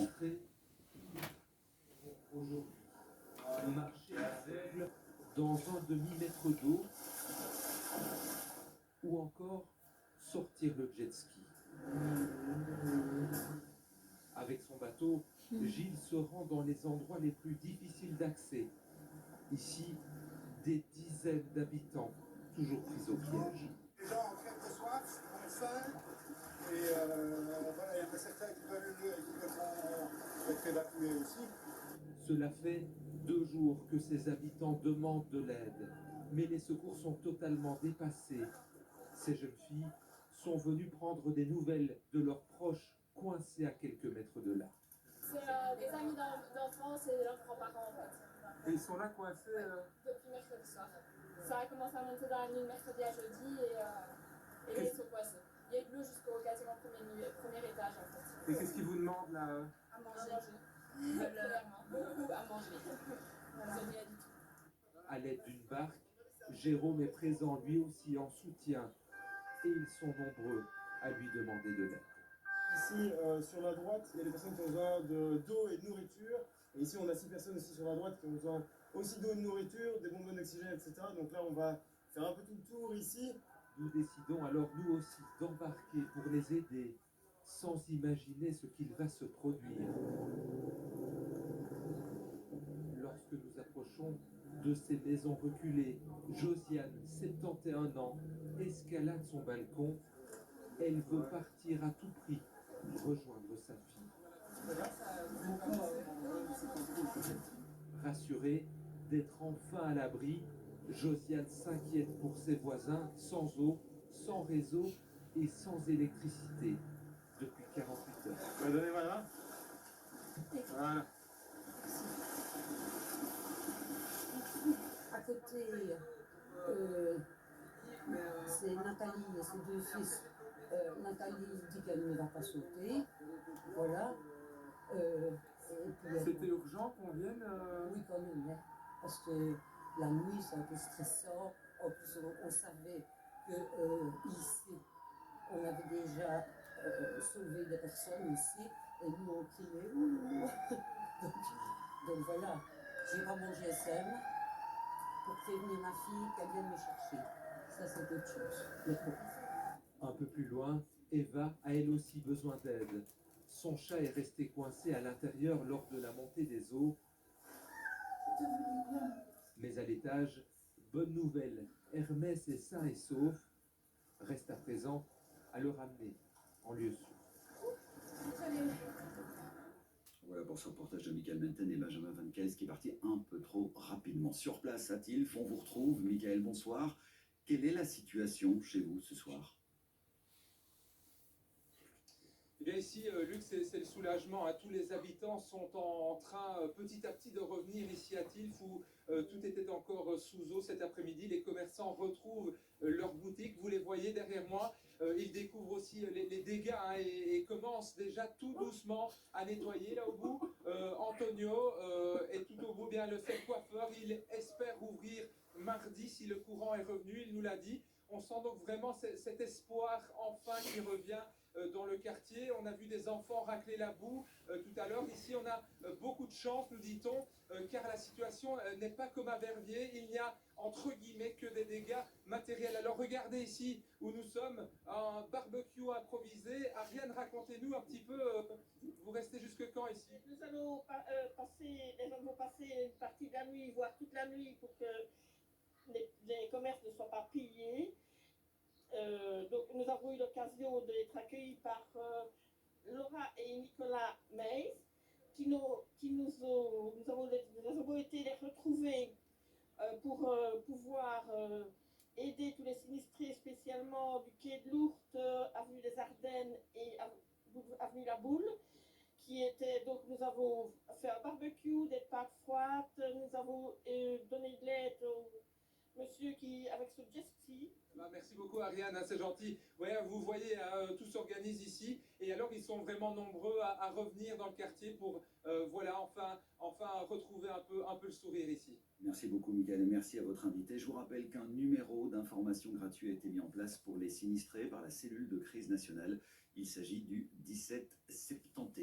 entrée aujourd'hui. Marcher aveugle dans un demi-mètre d'eau ou encore sortir le jet ski. Avec son bateau, Gilles se rend dans les endroits les plus difficiles d'accès. Ici, des dizaines d'habitants, toujours pris au piège. Les gens en crève de soif, ont faim, et voilà, il y en a certains qui veulent être évacués aussi. Cela fait 2 jours que ces habitants demandent de l'aide, mais les secours sont totalement dépassés. Ces jeunes filles sont venues prendre des nouvelles de leurs proches coincés à quelques mètres de là. C'est des amis d'enfance et leurs grands-parents en fait. Et ils sont là coincés Depuis mercredi soir. Ça a commencé à monter dans la nuit de mercredi à jeudi et là ils sont coincés. Il y a eu de l'eau jusqu'au quasiment premier étage en fait. Et qu'est-ce qu'ils vous demandent là? À manger. Clairement. Beaucoup à manger. Ils n'ont rien du tout. À l'aide d'une barque, Jérôme est présent lui aussi en soutien et ils sont nombreux à lui demander de l'aide. Ici, sur la droite, il y a des personnes qui ont besoin d'eau et de nourriture. Et ici, on a 6 personnes aussi sur la droite qui ont besoin aussi d'eau et de nourriture, des bonbonnes d'oxygène, etc. Donc là, on va faire un peu tout le tour ici. Nous décidons alors nous aussi d'embarquer pour les aider, sans imaginer ce qu'il va se produire. Lorsque nous approchons de ces maisons reculées, Josiane, 71 ans, escalade son balcon. Elle veut partir à tout prix, rejoindre sa fille. Rassurée d'être enfin à l'abri, Josiane s'inquiète pour ses voisins, sans eau, sans réseau et sans électricité depuis 48 heures. On va donner voilà. Voilà. À côté, c'est Nathalie et ses 2 fils. Nathalie dit qu'elle ne va pas sauter. Voilà. C'était urgent qu'on vienne Oui, quand même, hein, parce que la nuit, c'est un peu stressant. En plus, on savait que ici, on avait déjà sauvé des personnes ici, et nous, on criait. Ouh. donc voilà, j'ai pas mon GSM pour prévenir ma fille qu'elle vienne me chercher. Ça, c'est autre chose. Un peu plus loin, Eva a elle aussi besoin d'aide. Son chat est resté coincé à l'intérieur lors de la montée des eaux. Mais à l'étage, bonne nouvelle, Hermès est sain et sauf. Reste à présent à le ramener en lieu sûr. Voilà pour ce reportage de Michael Menten et Benjamin Vanquez qui est parti un peu trop rapidement. Sur place à Tilf, on vous retrouve. Michael, bonsoir. Quelle est la situation chez vous ce soir? Eh bien ici, Luc, c'est le soulagement. Tous les habitants sont en train petit à petit de revenir ici à Tilf où tout était encore sous eau cet après-midi. Les commerçants retrouvent leurs boutiques. Vous les voyez derrière moi. Ils découvrent aussi les dégâts et commencent déjà tout doucement à nettoyer. Là au bout, Antonio est tout au bout bien le fait coiffeur. Il espère ouvrir mardi si le courant est revenu. Il nous l'a dit. On sent donc vraiment cet espoir enfin qui revient dans le quartier. On a vu des enfants racler la boue tout à l'heure. Ici, on a beaucoup de chance, nous dit-on, car la situation n'est pas comme à Verviers. Il n'y a, entre guillemets, que des dégâts matériels. Alors, regardez ici où nous sommes, un barbecue improvisé. Ariane, racontez-nous un petit peu, vous restez jusque quand ici? Nous allons passer une partie de la nuit, voire toute la nuit, pour que les commerces ne soient pas pillés. Donc nous avons eu l'occasion d'être accueillis par Laura et Nicolas Meis, nous avons été les retrouver pour pouvoir aider tous les sinistrés, spécialement du quai de l'Ourthe, avenue des Ardennes et avenue La Boule, donc nous avons fait un barbecue, des pâtes froides, nous avons donné de l'aide au monsieur qui, avec ce jet ski. Merci beaucoup Ariane, c'est gentil. Ouais, vous voyez, tout s'organise ici et alors ils sont vraiment nombreux à revenir dans le quartier pour voilà, enfin retrouver un peu le sourire ici. Merci beaucoup Michael et merci à votre invité. Je vous rappelle qu'un numéro d'information gratuit a été mis en place pour les sinistrés par la cellule de crise nationale. Il s'agit du 1771.